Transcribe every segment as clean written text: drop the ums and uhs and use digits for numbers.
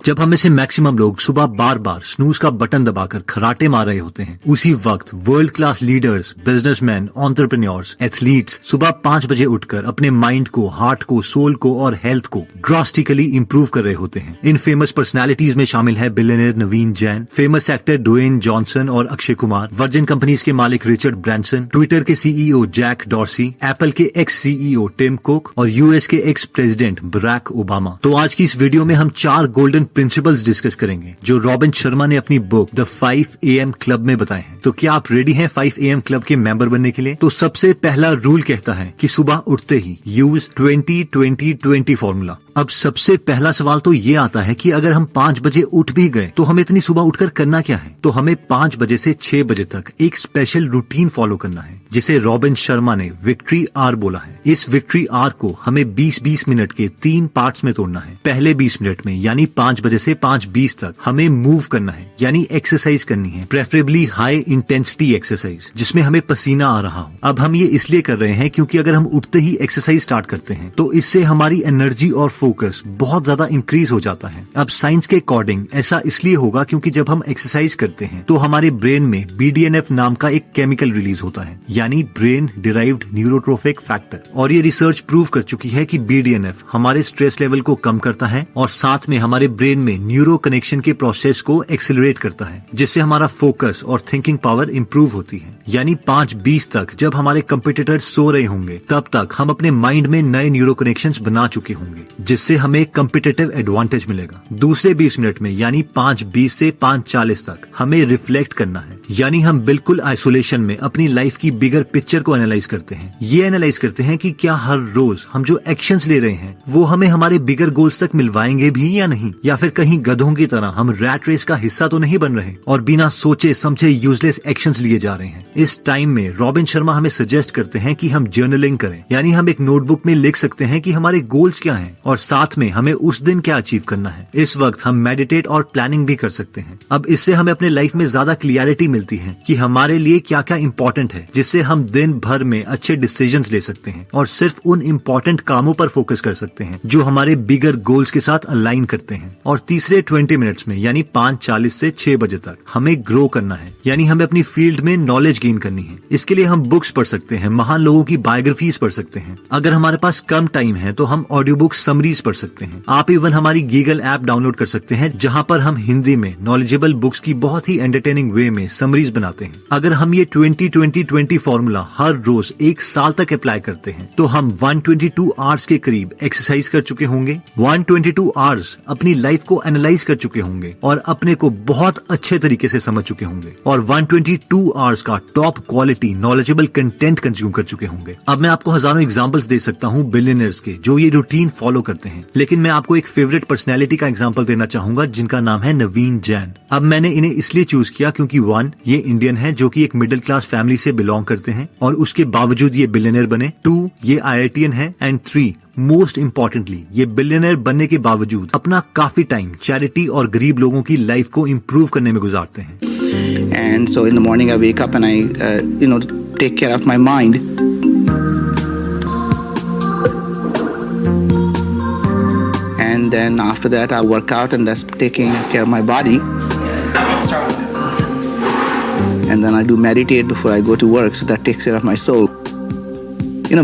जब हम में से मैक्सिमम लोग सुबह बार बार स्नूज का बटन दबाकर खराटे मार रहे होते हैं, उसी वक्त world class leaders, businessman, entrepreneurs, athletes सुबह 5 बजे उठकर अपने माइंड को, हार्ट को, सोल को और हेल्थ को ड्रास्टिकली इंप्रूव कर रहे होते हैं। इन फेमस पर्सनालिटीज में शामिल है billionaire Naveen Jain, famous actor Dwayne Johnson और अक्षय कुमार, वर्जिन कंपनीज के मालिक रिचर्ड ब्रांसन, ट्विटर के सीईओ जैक डॉर्सी, एप्पल के एक्स सीईओ टिम कुक और यूएस के एक्स प्रेसिडेंट बराक ओबामा। तो आज की इस वीडियो में हम 4 गोल्डन प्रिंसिपल्स डिस्कस करेंगे जो रॉबिन शर्मा ने अपनी बुक द 5 AM क्लब में बताए हैं। तो क्या आप रेडी हैं 5 AM क्लब के मेंबर बनने के लिए? तो सबसे पहला रूल कहता है कि सुबह उठते ही यूज 20-20-20 फॉर्मूला। अब सबसे पहला सवाल तो ये आता है कि अगर हम 5 बजे उठ भी गए तो हमें इतनी सुबह उठकर करना क्या है? तो हमें 5 बजे से 6 बजे तक एक स्पेशल रूटीन फॉलो करना है जिसे रॉबिन शर्मा ने विक्ट्री आर बोला है। इस विक्ट्री आर को हमें 20-20 मिनट के 3 पार्ट्स में तोड़ना है। पहले 20 मिनट में यानी 5 बजे से 5:20 तक हमें मूव करना है, यानी एक्सरसाइज करनी है, प्रेफरेबली हाई इंटेंसिटी एक्सरसाइज जिसमें हमें पसीना आ रहा हो। अब हम ये इसलिए कर रहे हैं क्योंकि अगर हम उठते ही एक्सरसाइज स्टार्ट करते हैं तो इससे हमारी एनर्जी और फोकस बहुत ज्यादा इंक्रीज हो जाता है। अब साइंस के अकॉर्डिंग ऐसा इसलिए होगा क्योंकि जब हम एक्सरसाइज करते हैं तो हमारे ब्रेन में BDNF नाम का एक केमिकल रिलीज होता है, यानी ब्रेन डिराइव्ड न्यूरोट्रोफिक फैक्टर। और ये रिसर्च प्रूव कर चुकी है कि BDNF हमारे स्ट्रेस लेवल को कम करता है और साथ में हमारे ब्रेन में न्यूरो कनेक्शन के प्रोसेस को एक्सेलरेट करता है, जिससे हमारा फोकस और थिंकिंग पावर इंप्रूव होती है। यानी 5:20 तक जब हमारे कंपिटिटर्स सो रहे होंगे तब तक हम अपने माइंड में नए न्यूरो कनेक्शंस बना चुके होंगे, जिससे हमें कम्पिटिटिव एडवांटेज मिलेगा। दूसरे 20 मिनट में यानी 5:20 से 5:40 तक हमें रिफ्लेक्ट करना है, यानी हम बिल्कुल आइसोलेशन में अपनी लाइफ की बिगर पिक्चर को एनालाइज करते हैं। ये एनालाइज करते हैं कि क्या हर रोज हम जो एक्शंस ले रहे हैं वो हमें हमारे बिगर गोल्स तक मिलवाएंगे भी या नहीं, या फिर कहीं गधों की तरह हम रैट रेस का हिस्सा तो नहीं बन रहे और बिना सोचे समझे यूजलेस एक्शंस लिए जा रहे हैं। इस टाइम में रॉबिन शर्मा हमें सजेस्ट करते हैं कि हम जर्नलिंग करें, यानी हम एक नोटबुक में लिख सकते हैं कि हमारे गोल्स क्या हैं और साथ में हमें उस दिन क्या अचीव करना है। इस वक्त हम मेडिटेट और प्लानिंग भी कर सकते हैं। अब इससे हमें अपने लाइफ में ज्यादा क्लियरिटी मिलती है कि हमारे लिए क्या क्या इम्पोर्टेंट है, जिससे हम दिन भर में अच्छे डिसीजंस ले सकते हैं और सिर्फ उन इम्पोर्टेंट कामों पर फोकस कर सकते हैं जो हमारे बिगर गोल्स के साथ अलाइन करते हैं। और तीसरे 20 मिनट्स में यानी 5:40 से 6 बजे तक हमें ग्रो करना है, यानी हमें अपनी फील्ड में नॉलेज गेन करनी है। इसके लिए हम बुक्स पढ़ सकते हैं, महान लोगों की बायोग्राफीज पढ़ सकते हैं। अगर हमारे पास कम टाइम है तो हम ऑडियो बुक समरीज पढ़ सकते हैं। आप इवन हमारी गीगल ऐप डाउनलोड कर सकते हैं जहां पर हम हिंदी में नॉलेजेबल बुक्स की बहुत ही एंटरटेनिंग वे में समरीज बनाते हैं। अगर हम ये 20-20-20 फॉर्मूला हर रोज 1 साल तक अप्लाई करते हैं तो हम 122 आवर्स के करीब एक्सरसाइज कर चुके होंगे, 122 आवर्स अपनी लाइफ को एनालाइज कर चुके होंगे और अपने को बहुत अच्छे तरीके से समझ चुके होंगे और 122 आवर्स का top quality knowledgeable content consume कर चुके होंगे। अब मैं आपको हजारों एग्जांपल्स दे सकता हूँ बिलियनियर्स के जो ये रूटीन फॉलो करते हैं, लेकिन मैं आपको एक फेवरेट पर्सनैलिटी का एग्जांपल देना चाहूंगा जिनका नाम है नवीन जैन। अब मैंने इन्हें इसलिए चूज किया क्योंकि 1, ये इंडियन है जो कि एक मिडिल क्लास फैमिली से बिलोंग करते हैं और उसके बावजूद ये बिलियनियर बने। 2, ये IITian है एंड 3, मोस्ट इम्पोर्टेंटली ये बिलियनियर बनने के बावजूद अपना काफी टाइम चैरिटी और गरीब लोगों की लाइफ को इम्प्रूव करने में गुजारते हैं। And so in the morning I wake up and I take care of my mind. And then after that I work out and that's taking care of my body. And then I do meditate before I go to work, so that takes care of my soul.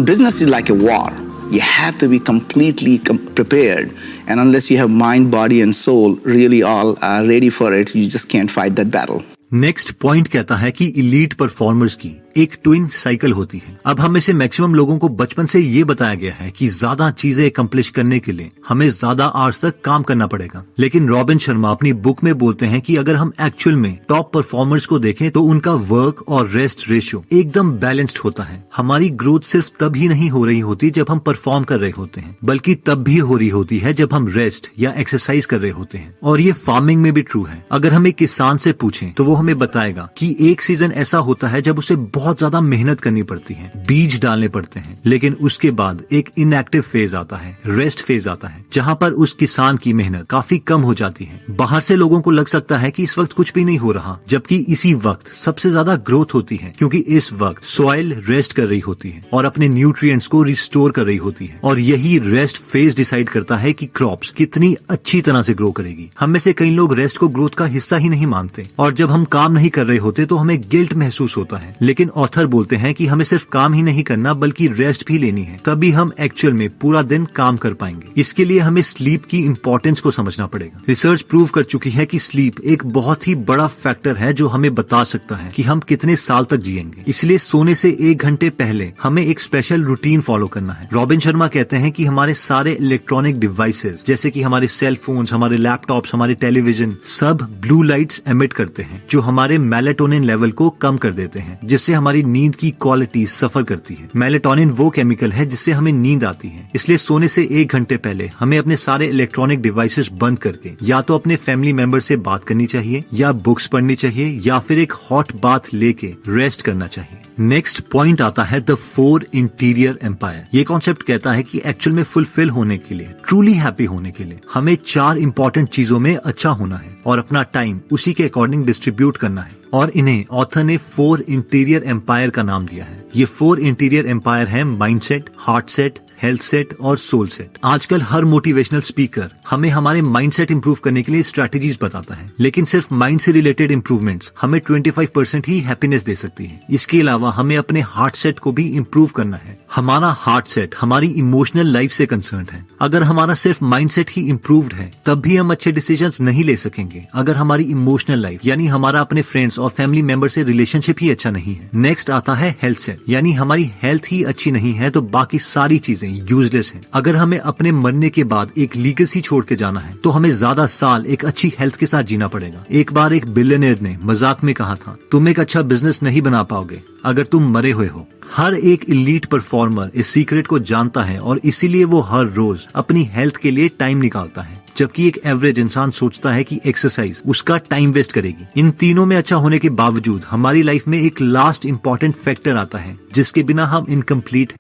Business is like a war. You have to be completely prepared, and unless you have mind, body and soul really all ready for it, you just can't fight that battle. Next point कहता है कि elite performers की एक twin cycle होती है। अब हम में से मैक्सिमम लोगों को बचपन से ये बताया गया है कि ज्यादा चीजें अकम्प्लिश करने के लिए हमें ज्यादा आवर्स तक काम करना पड़ेगा, लेकिन रॉबिन शर्मा अपनी बुक में बोलते हैं कि अगर हम एक्चुअल में टॉप परफॉर्मर्स को देखें तो उनका वर्क और रेस्ट रेशियो एकदम बैलेंस्ड होता है। हमारी ग्रोथ सिर्फ तब ही नहीं हो रही होती जब हम परफॉर्म कर रहे होते हैं, बल्कि तब भी हो रही होती है जब हम रेस्ट या एक्सरसाइज कर रहे होते हैं। और ये फार्मिंग में भी ट्रू है। अगर हम एक किसान से पूछें तो वो हमें बताएगा कि एक सीजन ऐसा होता है जब उसे बहुत ज्यादा मेहनत करनी पड़ती है, बीज डालने पड़ते हैं, लेकिन उसके बाद एक इनएक्टिव फेज आता है, रेस्ट फेज आता है, जहाँ पर उस किसान की मेहनत काफी कम हो जाती है। बाहर से लोगों को लग सकता है कि इस वक्त कुछ भी नहीं हो रहा, जबकि इसी वक्त सबसे ज्यादा ग्रोथ होती है, क्योंकि इस वक्त सॉइल रेस्ट कर रही होती है और अपने न्यूट्रिएंट्स को रिस्टोर कर रही होती है। और यही रेस्ट फेज डिसाइड करता है कि क्रॉप्स कितनी अच्छी तरह से ग्रो करेगी। हम में से कई लोग रेस्ट को ग्रोथ का हिस्सा ही नहीं मानते, और जब हम काम नहीं कर रहे होते तो हमें गिल्ट महसूस होता है। लेकिन ऑथर बोलते हैं कि हमें सिर्फ काम ही नहीं करना बल्कि रेस्ट भी लेनी है, तभी हम एक्चुअल में पूरा दिन काम कर पाएंगे। इसके लिए हमें स्लीप की इंपॉर्टेंस को समझना पड़ेगा। रिसर्च प्रूव कर चुकी है कि स्लीप एक बहुत ही बड़ा फैक्टर है जो हमें बता सकता है कि हम कितने साल तक जिएंगे। इसलिए सोने से 1 घंटे पहले हमें एक स्पेशल रूटीन फॉलो करना है। रॉबिन शर्मा कहते हैं कि हमारे सारे इलेक्ट्रॉनिक डिवाइसेस जैसे कि हमारे सेल फोन्स, हमारे लैपटॉप्स, हमारे टेलीविजन सब ब्लू लाइट्स एमिट करते हैं जो हमारे मेलेटोनिन लेवल को कम कर देते हैं, जिससे हमारी नींद की क्वालिटी सफर करती है। मेलेटोनिन वो केमिकल है जिससे हमें नींद आती है। इसलिए सोने से 1 घंटे पहले हमें अपने सारे इलेक्ट्रॉनिक डिवाइसेस बंद करके या तो अपने फैमिली मेंबर से बात करनी चाहिए, या बुक्स पढ़नी चाहिए, या फिर एक हॉट बाथ लेके रेस्ट करना चाहिए। नेक्स्ट पॉइंट आता है द 4 इंटीरियर एम्पायर। ये कॉन्सेप्ट कहता है कि एक्चुअल में फुलफिल होने के लिए, ट्रूली हैप्पी होने के लिए हमें 4 इंपॉर्टेंट चीजों में अच्छा होना है और अपना टाइम उसी के अकॉर्डिंग डिस्ट्रीब्यूट करना है। और इन्हें ऑथर ने 4 इंटीरियर एम्पायर का नाम दिया है। ये 4 इंटीरियर एम्पायर है mindset, heart set, health set और सोल सेट। आजकल हर मोटिवेशनल स्पीकर हमें हमारे माइंडसेट इंप्रूव करने के लिए स्ट्रेटजीज बताता है, लेकिन सिर्फ माइंड से रिलेटेड इंप्रूवमेंट्स हमें 25% ही हैप्पीनेस दे सकती है। इसके अलावा हमें अपने हार्ट सेट को भी इंप्रूव करना है। हमारा हार्ट सेट हमारी इमोशनल लाइफ से कंसर्न है। अगर हमारा सिर्फ माइंडसेट ही इंप्रूव्ड है तब भी हम अच्छे डिसीजंस नहीं ले सकेंगे अगर हमारी इमोशनल लाइफ यानी हमारा अपने फ्रेंड्स और फैमिली मेंबर से रिलेशनशिप ही अच्छा नहीं है। नेक्स्ट आता है हेल्थ सेट, यानी हमारी हेल्थ ही अच्छी नहीं है तो बाकी सारी चीजें यूजलेस हैं। अगर हमें अपने मरने के बाद एक लीगेसी छोड़ के जाना है तो हमें ज्यादा साल एक अच्छी हेल्थ के साथ जीना पड़ेगा। एक बार एक बिलियनियर ने मजाक में कहा था, तुम एक अच्छा बिजनेस नहीं बना पाओगे अगर तुम मरे हुए हो। हर एक इलीट परफॉर्मर इस सीक्रेट को जानता है और इसीलिए वो हर रोज अपनी हेल्थ के लिए टाइम निकालता है, जबकि एक एवरेज इंसान सोचता है कि एक्सरसाइज उसका टाइम वेस्ट करेगी। इन तीनों में अच्छा होने के बावजूद हमारी लाइफ में एक लास्ट इंपॉर्टेंट फैक्टर आता है जिसके बिना हम इनकम्प्लीट।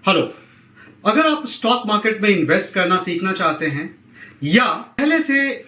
हेलो, अगर आप स्टॉक मार्केट में इन्वेस्ट करना सीखना चाहते हैं या पहले से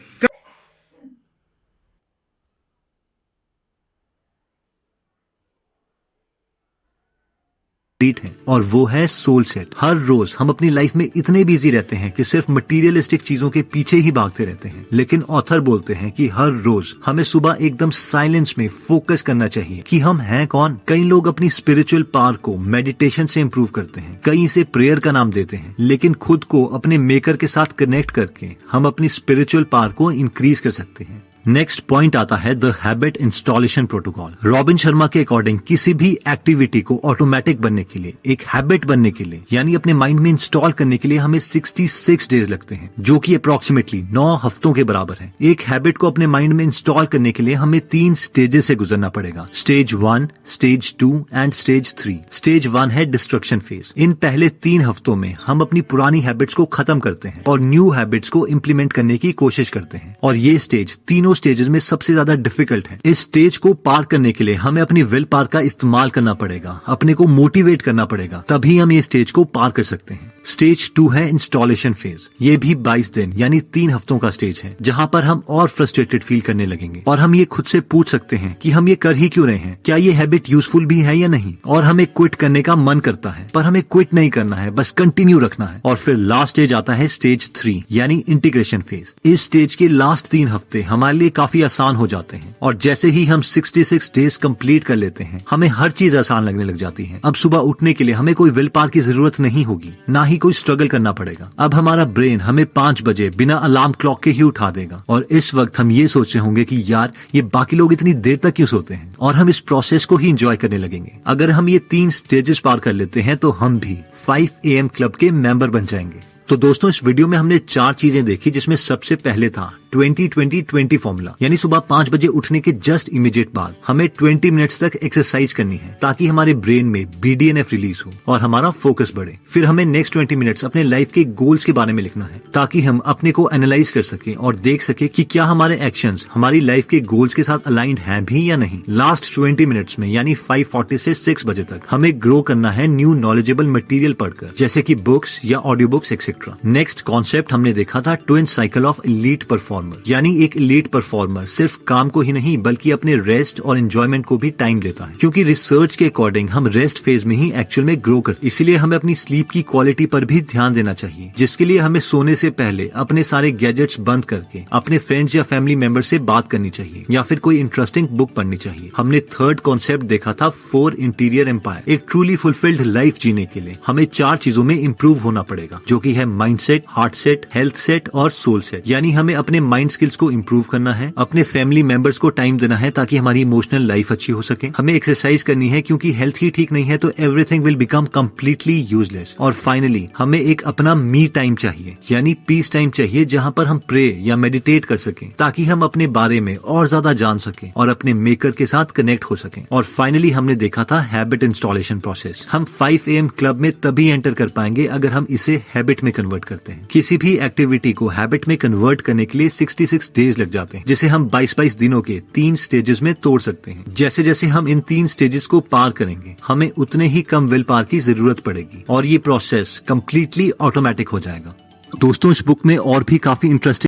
है और वो है सोल सेट। हर रोज हम अपनी लाइफ में इतने बिजी रहते हैं कि सिर्फ मटेरियलिस्टिक चीजों के पीछे ही भागते रहते हैं, लेकिन ऑथर बोलते हैं कि हर रोज हमें सुबह एकदम साइलेंस में फोकस करना चाहिए कि हम हैं कौन। कई लोग अपनी स्पिरिचुअल पावर को मेडिटेशन से इंप्रूव करते हैं, कई इसे प्रेयर का नाम देते हैं, लेकिन खुद को अपने मेकर के साथ कनेक्ट करके हम अपनी स्पिरिचुअल पावर को इंक्रीज कर सकते हैं। नेक्स्ट पॉइंट आता है the habit installation protocol. Robin Sharma के अकॉर्डिंग किसी भी एक्टिविटी को ऑटोमेटिक बनने के लिए, एक हैबिट बनने के लिए, यानी अपने माइंड में इंस्टॉल करने के लिए हमें 66 डेज लगते हैं, जो कि अप्रोक्सीमेटली 9 हफ्तों के बराबर है। एक हैबिट को अपने माइंड में इंस्टॉल करने के लिए हमें 3 स्टेजेस से गुजरना पड़ेगा, stage 1, stage 2 and stage 3। Stage 1 है डिस्ट्रक्शन फेज। इन पहले 3 हफ्तों में हम अपनी पुरानी हैबिट्स को खत्म करते हैं और न्यू हैबिट्स को इम्प्लीमेंट करने की कोशिश करते हैं, और ये स्टेज तीनों स्टेजेस में सबसे ज्यादा डिफिकल्ट है। इस स्टेज को पार करने के लिए हमें अपनी विल पावर का इस्तेमाल करना पड़ेगा, अपने को मोटिवेट करना पड़ेगा, तभी हम ये स्टेज को पार कर सकते हैं। स्टेज 2 है इंस्टॉलेशन फेज। ये भी 22 दिन यानी 3 हफ्तों का स्टेज है, जहाँ पर हम और फ्रस्ट्रेटेड फील करने लगेंगे और हम ये खुद से पूछ सकते हैं कि हम ये कर ही क्यों रहे हैं, क्या ये हैबिट यूजफुल भी है या नहीं, और हमें क्विट करने का मन करता है, पर हमें क्विट नहीं करना है, बस कंटिन्यू रखना है। और फिर लास्ट स्टेज आता है स्टेज 3 यानी इंटीग्रेशन फेज। इस स्टेज के लास्ट 3 हफ्ते हमारे लिए काफी आसान हो जाते हैं, और जैसे ही हम 66 डेज कंप्लीट कर लेते हैं हमें हर चीज आसान लगने लग जाती है। अब सुबह उठने के लिए हमें कोई विल पावर की जरूरत नहीं होगी, ना ही कोई स्ट्रगल करना पड़ेगा। अब हमारा ब्रेन हमें 5 बजे बिना अलार्म क्लॉक के ही उठा देगा, और इस वक्त हम ये सोच रहे होंगे कि यार ये बाकी लोग इतनी देर तक क्यों सोते हैं, और हम इस प्रोसेस को ही एंजॉय करने लगेंगे। अगर हम ये 3 स्टेजेस पार कर लेते हैं तो हम भी 5 AM क्लब के मेंबर बन जाएंगे। तो दोस्तों, इस वीडियो में हमने 4 चीजें देखी, जिसमें सबसे पहले था 20-20-20 फॉर्मूला, यानी सुबह 5 बजे उठने के जस्ट इमीडिएट बाद हमें 20 मिनट्स तक एक्सरसाइज करनी है ताकि हमारे ब्रेन में BDNF रिलीज हो और हमारा फोकस बढ़े। फिर हमें नेक्स्ट 20 मिनट्स अपने लाइफ के गोल्स के बारे में लिखना है ताकि हम अपने को एनालाइज कर सके और देख सके कि क्या हमारे एक्शंस हमारी लाइफ के गोल्स के साथ अलाइंड हैं भी या नहीं। लास्ट 20 मिनट्स में यानी 5:40 से 6 बजे तक हमें ग्रो करना है न्यू नॉलेजेबल मटेरियल पढ़कर, जैसे कि बुक्स या audio books etcetera. Next concept हमने देखा था twin cycle of elite performer, यानी एक एलीट परफॉर्मर सिर्फ काम को ही नहीं बल्कि अपने रेस्ट और एंजॉयमेंट को भी टाइम देता है, क्योंकि रिसर्च के अकॉर्डिंग हम रेस्ट फेज में ही एक्चुअल में ग्रो करते हैं। इसलिए हमें अपनी स्लीप की क्वालिटी पर भी ध्यान देना चाहिए, जिसके लिए हमें सोने से पहले अपने सारे गैजेट्स बंद करके अपने फ्रेंड्स या फैमिली मेंबर से बात करनी चाहिए या फिर कोई इंटरेस्टिंग बुक पढ़नी चाहिए। हमने थर्ड कॉन्सेप्ट देखा था 4 इंटीरियर एम्पायर। एक ट्रूली फुलफिल्ड लाइफ जीने के लिए हमें 4 चीजों में इंप्रूव होना पड़ेगा, जो कि है mindset, heart set, health set और सोल सेट। यानी हमें अपने माइंड स्किल्स को इंप्रूव करना है, अपने फैमिली मेंबर्स को टाइम देना है ताकि हमारी इमोशनल लाइफ अच्छी हो सके, हमें एक्सरसाइज करनी है क्योंकि हेल्थ ही ठीक नहीं है तो everything will become completely useless, और फाइनली हमें एक अपना मी टाइम चाहिए, यानी पीस टाइम चाहिए जहाँ पर हम प्रे या मेडिटेट कर सकें ताकि हम अपने बारे में और ज्यादा जान सकें और अपने मेकर के साथ कनेक्ट हो सकें। और फाइनली हमने देखा था हैबिट इंस्टॉलेशन प्रोसेस। हम 5 AM क्लब में तभी एंटर कर पाएंगे अगर हम इसे हैबिट में कन्वर्ट करते हैं। किसी भी एक्टिविटी को हैबिट में कन्वर्ट करने के लिए 66 डेज लग जाते हैं, जिसे हम 22 दिनों के 3 स्टेजेस में तोड़ सकते हैं। जैसे जैसे हम इन 3 स्टेजेस को पार करेंगे हमें उतने ही कम विल पावर की जरूरत पड़ेगी और ये प्रोसेस कंप्लीटली ऑटोमेटिक हो जाएगा। दोस्तों, इस बुक में और भी काफी इंटरेस्टिंग